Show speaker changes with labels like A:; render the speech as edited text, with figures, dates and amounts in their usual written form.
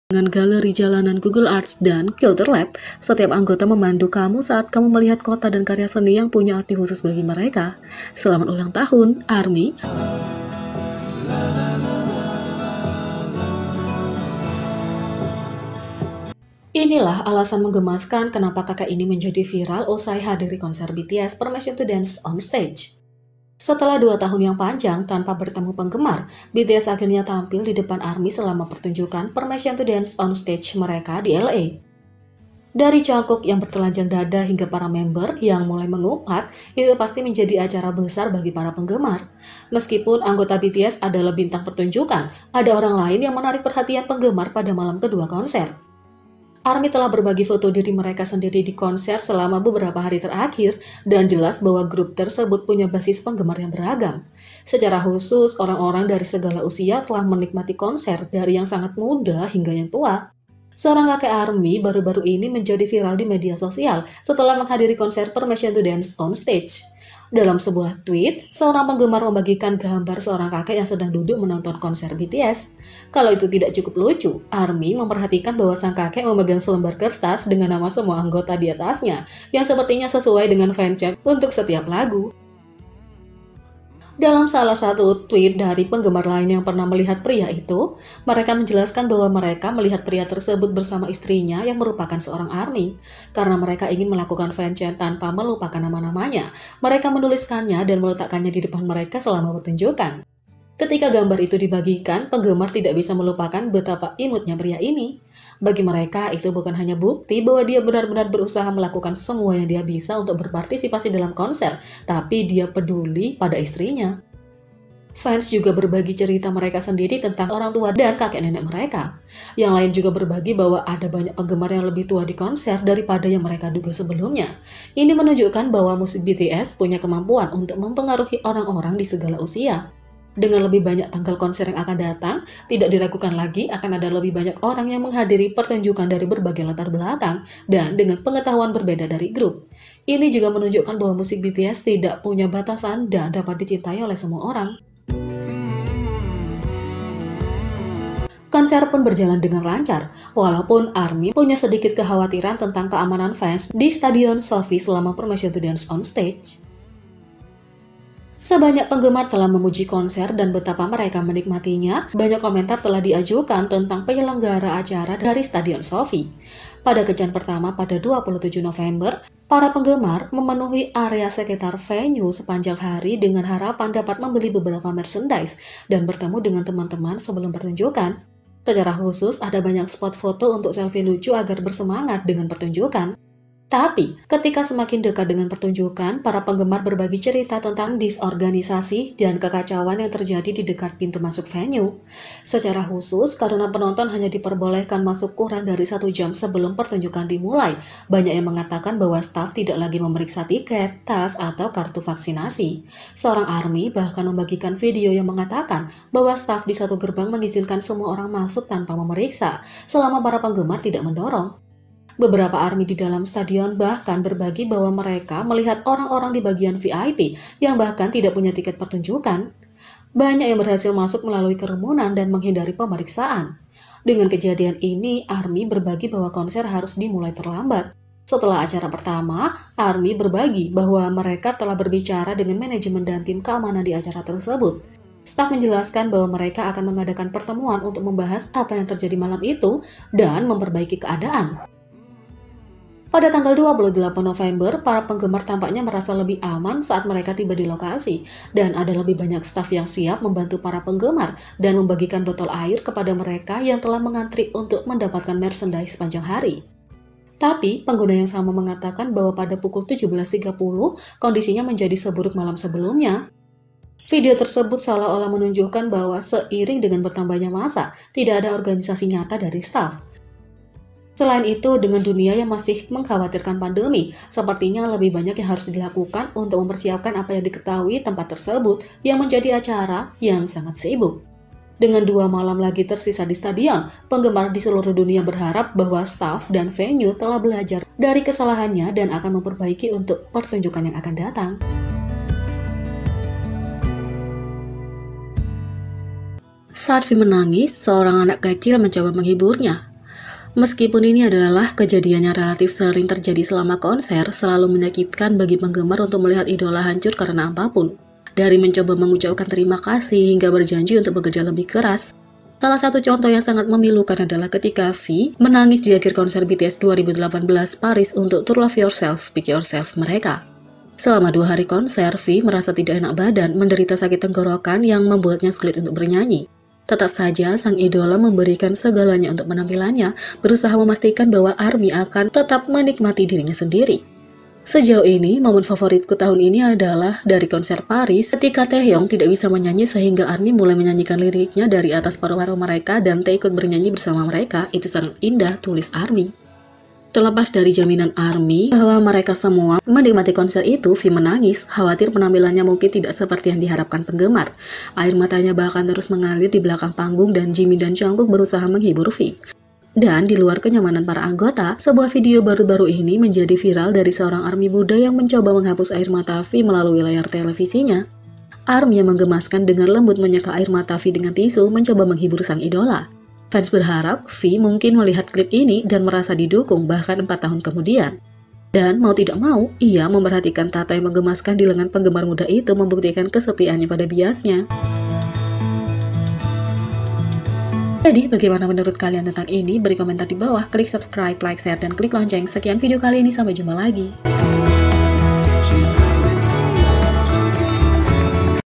A: Dengan galeri jalanan Google Arts dan Kilter Lab, setiap anggota memandu kamu saat kamu melihat kota dan karya seni yang punya arti khusus bagi mereka. Selamat ulang tahun, ARMY! Inilah alasan menggemaskan kenapa kakak ini menjadi viral usai hadiri konser BTS Permission to Dance on Stage. Setelah 2 tahun yang panjang tanpa bertemu penggemar, BTS akhirnya tampil di depan ARMY selama pertunjukan Permission to Dance on Stage mereka di LA. Dari Jungkook yang bertelanjang dada hingga para member yang mulai mengumpat, itu pasti menjadi acara besar bagi para penggemar. Meskipun anggota BTS adalah bintang pertunjukan, ada orang lain yang menarik perhatian penggemar pada malam kedua konser. ARMY telah berbagi foto diri mereka sendiri di konser selama beberapa hari terakhir dan jelas bahwa grup tersebut punya basis penggemar yang beragam. Secara khusus, orang-orang dari segala usia telah menikmati konser dari yang sangat muda hingga yang tua. Seorang kakek ARMY baru-baru ini menjadi viral di media sosial setelah menghadiri konser Permission to Dance on Stage. Dalam sebuah tweet, seorang penggemar membagikan gambar seorang kakek yang sedang duduk menonton konser BTS. Kalau itu tidak cukup lucu, ARMY memperhatikan bahwa sang kakek memegang selembar kertas dengan nama semua anggota di atasnya, yang sepertinya sesuai dengan fanchat untuk setiap lagu. Dalam salah satu tweet dari penggemar lain yang pernah melihat pria itu, mereka menjelaskan bahwa mereka melihat pria tersebut bersama istrinya yang merupakan seorang ARMY. Karena mereka ingin melakukan fanchat tanpa melupakan nama-namanya, mereka menuliskannya dan meletakkannya di depan mereka selama pertunjukan. Ketika gambar itu dibagikan, penggemar tidak bisa melupakan betapa imutnya pria ini. Bagi mereka, itu bukan hanya bukti bahwa dia benar-benar berusaha melakukan semua yang dia bisa untuk berpartisipasi dalam konser, tapi dia peduli pada istrinya. Fans juga berbagi cerita mereka sendiri tentang orang tua dan kakek nenek mereka. Yang lain juga berbagi bahwa ada banyak penggemar yang lebih tua di konser daripada yang mereka duga sebelumnya. Ini menunjukkan bahwa musik BTS punya kemampuan untuk mempengaruhi orang-orang di segala usia. Dengan lebih banyak tanggal konser yang akan datang, tidak diragukan lagi akan ada lebih banyak orang yang menghadiri pertunjukan dari berbagai latar belakang dan dengan pengetahuan berbeda dari grup. Ini juga menunjukkan bahwa musik BTS tidak punya batasan dan dapat dicintai oleh semua orang. Konser pun berjalan dengan lancar, walaupun ARMY punya sedikit kekhawatiran tentang keamanan fans di Stadion Sophie selama Permission to Dance on Stage. Sebanyak penggemar telah memuji konser dan betapa mereka menikmatinya, banyak komentar telah diajukan tentang penyelenggara acara dari Stadion Sophie. Pada kencan pertama pada 27 November, para penggemar memenuhi area sekitar venue sepanjang hari dengan harapan dapat membeli beberapa merchandise dan bertemu dengan teman-teman sebelum pertunjukan. Secara khusus, ada banyak spot foto untuk selfie lucu agar bersemangat dengan pertunjukan. Tapi, ketika semakin dekat dengan pertunjukan, para penggemar berbagi cerita tentang disorganisasi dan kekacauan yang terjadi di dekat pintu masuk venue. Secara khusus, karena penonton hanya diperbolehkan masuk kurang dari 1 jam sebelum pertunjukan dimulai, banyak yang mengatakan bahwa staf tidak lagi memeriksa tiket, tas, atau kartu vaksinasi. Seorang ARMY bahkan membagikan video yang mengatakan bahwa staf di satu gerbang mengizinkan semua orang masuk tanpa memeriksa, selama para penggemar tidak mendorong. Beberapa ARMY di dalam stadion bahkan berbagi bahwa mereka melihat orang-orang di bagian VIP yang bahkan tidak punya tiket pertunjukan. Banyak yang berhasil masuk melalui kerumunan dan menghindari pemeriksaan. Dengan kejadian ini, ARMY berbagi bahwa konser harus dimulai terlambat. Setelah acara pertama, ARMY berbagi bahwa mereka telah berbicara dengan manajemen dan tim keamanan di acara tersebut. Staf menjelaskan bahwa mereka akan mengadakan pertemuan untuk membahas apa yang terjadi malam itu dan memperbaiki keadaan. Pada tanggal 28 November, para penggemar tampaknya merasa lebih aman saat mereka tiba di lokasi, dan ada lebih banyak staf yang siap membantu para penggemar dan membagikan botol air kepada mereka yang telah mengantri untuk mendapatkan merchandise sepanjang hari. Tapi, pengguna yang sama mengatakan bahwa pada pukul 17.30, kondisinya menjadi seburuk malam sebelumnya. Video tersebut seolah-olah menunjukkan bahwa seiring dengan bertambahnya massa, tidak ada organisasi nyata dari staf. Selain itu, dengan dunia yang masih mengkhawatirkan pandemi, sepertinya lebih banyak yang harus dilakukan untuk mempersiapkan apa yang diketahui tempat tersebut yang menjadi acara yang sangat sibuk. Dengan 2 malam lagi tersisa di stadion, penggemar di seluruh dunia berharap bahwa staf dan venue telah belajar dari kesalahannya dan akan memperbaiki untuk pertunjukan yang akan datang. Saat V menangis, seorang anak kecil mencoba menghiburnya. Meskipun ini adalah kejadian yang relatif sering terjadi selama konser, selalu menyakitkan bagi penggemar untuk melihat idola hancur karena apapun. Dari mencoba mengucapkan terima kasih hingga berjanji untuk bekerja lebih keras. Salah satu contoh yang sangat memilukan adalah ketika V menangis di akhir konser BTS 2018 Paris untuk To Love Yourself, Speak Yourself mereka. Selama 2 hari konser, V merasa tidak enak badan, menderita sakit tenggorokan yang membuatnya sulit untuk bernyanyi. Tetap saja, sang idola memberikan segalanya untuk penampilannya, berusaha memastikan bahwa ARMY akan tetap menikmati dirinya sendiri. Sejauh ini, momen favoritku tahun ini adalah dari konser Paris, ketika Taehyung tidak bisa menyanyi sehingga ARMY mulai menyanyikan liriknya dari atas paru-paru mereka dan Tae ikut bernyanyi bersama mereka. Itu sangat indah, tulis ARMY. Terlepas dari jaminan ARMY bahwa mereka semua menikmati konser itu, V menangis, khawatir penampilannya mungkin tidak seperti yang diharapkan penggemar. Air matanya bahkan terus mengalir di belakang panggung dan Jimin dan Jungkook berusaha menghibur V. Dan di luar kenyamanan para anggota, sebuah video baru-baru ini menjadi viral dari seorang ARMY muda yang mencoba menghapus air mata V melalui layar televisinya. ARMY yang menggemaskan dengan lembut menyeka air mata V dengan tisu mencoba menghibur sang idola. Fans berharap V mungkin melihat klip ini dan merasa didukung bahkan 4 tahun kemudian. Dan mau tidak mau, ia memperhatikan tato yang menggemaskan di lengan penggemar muda itu membuktikan kesepiannya pada biasnya. Jadi, bagaimana menurut kalian tentang ini? Beri komentar di bawah, klik subscribe, like, share, dan klik lonceng. Sekian video kali ini, sampai jumpa lagi.